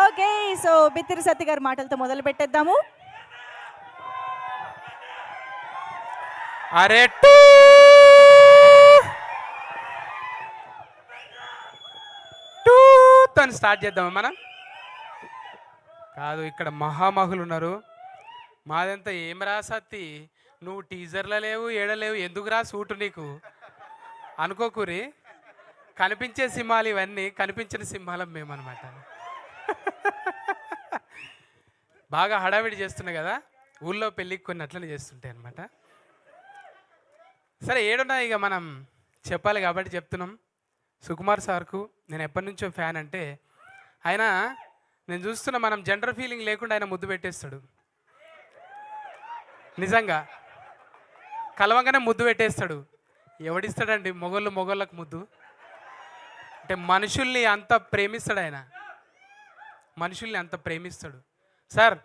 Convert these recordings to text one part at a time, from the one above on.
Okay. So, బిత్తిరి సత్తి గారి మాటలతో మొదలు పెట్టేద్దాము. అరే తను స్టార్ట్ చేద్దామా మనం? కాదు, ఇక్కడ మహామహులు ఉన్నారు. మాదంతా ఏం రా సత్తి, నువ్వు టీజర్లో లేవు, ఏడలేవు, ఎందుకు రా సూటు నీకు అనుకోకూరి. కనిపించే సింహాలు ఇవన్నీ, కనిపించిన సింహాలం మేమన్నమాట. బాగా హడావిడి చేస్తున్నాయి కదా, ఊళ్ళో పెళ్ళికి కొన్ని అట్లనే చేస్తుంటాయి అనమాట. సరే, ఏడున్నా ఇక మనం చెప్పాలి కాబట్టి చెప్తున్నాం. సుకుమార్ సార్కు నేను ఎప్పటి నుంచో ఫ్యాన్. అంటే ఆయన, నేను చూస్తున్నా, మనం జెండర్ ఫీలింగ్ లేకుండా ఆయన ముద్దు పెట్టేస్తాడు. నిజంగా కలవంగానే ముద్దు పెట్టేస్తాడు. ఎవడిస్తాడండి మొగోళ్ళకు ముద్దు? అంటే మనుషుల్ని అంత ప్రేమిస్తాడు ఆయన, మనుషుల్ని అంత ప్రేమిస్తాడు. సార్,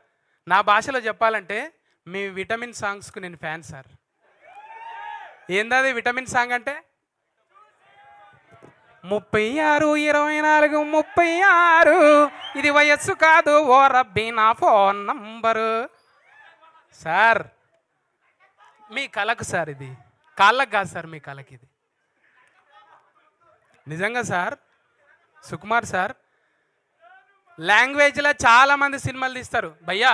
నా భాషలో చెప్పాలంటే మీ విటమిన్ సాంగ్స్కు నేను ఫ్యాన్ సార్. ఏందది విటమిన్ సాంగ్ అంటే? 36 24 36 ఇది వయస్సు కాదు ఓ రబ్బీ నా ఫోన్ నంబరు. సార్, మీ కళకు సార్, ఇది కాళ్ళకు కాదు సార్, మీ కళకి ఇది. నిజంగా సార్, సుకుమార్ సార్ లాంగ్వేజ్లో చాలామంది సినిమాలు తీస్తారు భయ్యా.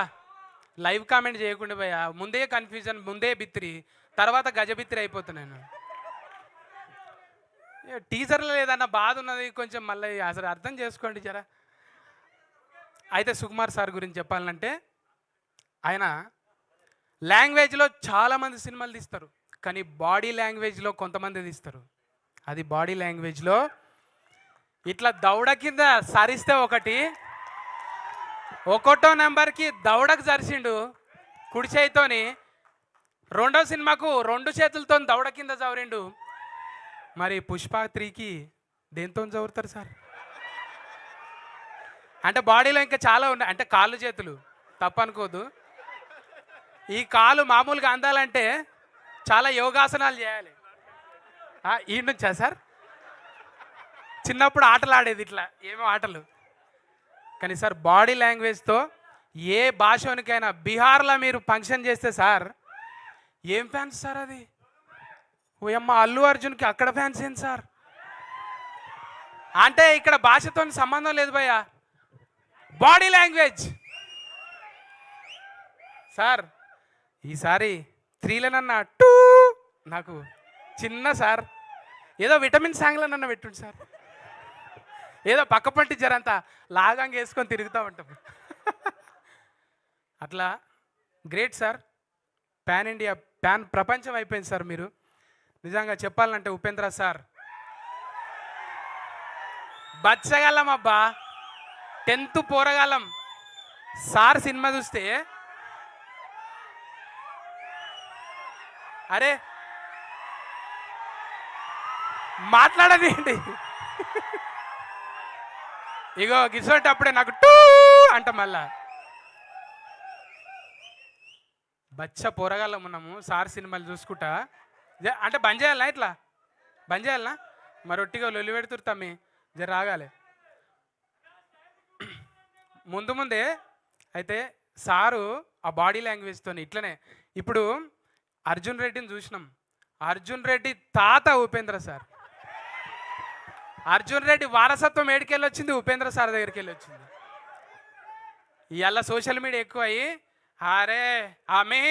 లైవ్ కామెంట్ చేయకుండా భయ్యా, ముందే కన్ఫ్యూజన్, ముందే బిత్తిరి, తర్వాత గజబిత్తిరి అయిపోతున్నాను. టీజర్లో లేదన్న బాధ ఉన్నది కొంచెం, మళ్ళీ అసలు అర్థం చేసుకోండి జరా. అయితే సుకుమార్ సార్ గురించి చెప్పాలంటే, ఆయన లాంగ్వేజ్లో చాలామంది సినిమాలు తీస్తారు, కానీ బాడీ లాంగ్వేజ్లో కొంతమంది తీస్తారు. అది బాడీ లాంగ్వేజ్లో ఇట్లా దౌడ కింద సరిస్తే ఒకటో నెంబర్కి దౌడకు జరిసిండు కుడి చేయితోని. రెండో సినిమాకు 2 చేతులతో దౌడ కింద జవరిండు. మరి పుష్ప 3కి దేంతో జవురుతారు సార్? అంటే బాడీలో ఇంకా చాలా ఉన్నాయి, అంటే కాళ్ళు చేతులు తప్పనుకోదు. ఈ కాలు మామూలుగా అందాలంటే చాలా యోగాసనాలు చేయాలి. ఈ నుంచా సార్? చిన్నప్పుడు ఆటలు ఆడేది ఇట్లా, ఏమో ఆటలు. కానీ సార్, బాడీ లాంగ్వేజ్తో ఏ భాషోనికైనా, బీహార్లో మీరు ఫంక్షన్ చేస్తే సార్, ఏం ఫ్యాన్స్ సార్ అది? ఓయమ్మ, అల్లు అర్జున్కి అక్కడ ఫ్యాన్స్ ఏంటి సార్? అంటే ఇక్కడ భాషతో సంబంధం లేదు భయ్య, బాడీ లాంగ్వేజ్. సార్, ఈసారి 3లనన్నా నాకు చిన్న సార్, ఏదో విటమిన్ సాంగ్లో నన్ను పెట్టుండి సార్. ఏదో పక్క పంటి జరంతా లాగంగా వేసుకొని తిరుగుతూ ఉంటాం. అట్లా great sir. Pan India, pan ప్రపంచం అయిపోయింది సార్ మీరు. నిజంగా చెప్పాలంటే ఉపేంద్ర సార్ బచ్చగలం అబ్బా, 10th పోరగాలం. సార్ సినిమా చూస్తే, అరే మాట్లాడది ఏంటి? ఇగో గిసోటి అప్పుడే నాకు అంట మళ్ళా. బచ్చ పోరగాళ్ళం ఉన్నాము సార్ సినిమాలు చూసుకుంటా. అంటే బంద్ చేయాలనా? ఇట్లా బంద్ చేయాలనా? మరి ఒట్టిగా లొల్లి పెడుతుర్తామి, జర రాగాలి. ముందే అయితే సారు ఆ బాడీ లాంగ్వేజ్తో ఇట్లనే. ఇప్పుడు అర్జున్ రెడ్డిని చూసినాం, అర్జున్ రెడ్డి తాత ఉపేంద్ర సార్. అర్జున్ రెడ్డి వారసత్వం ఏడికెళ్ళి వచ్చింది? ఉపేంద్ర సార్ దగ్గరికి వెళ్ళి వచ్చింది. ఇవాళ సోషల్ మీడియా ఎక్కువ అయ్యి, అరే ఆమె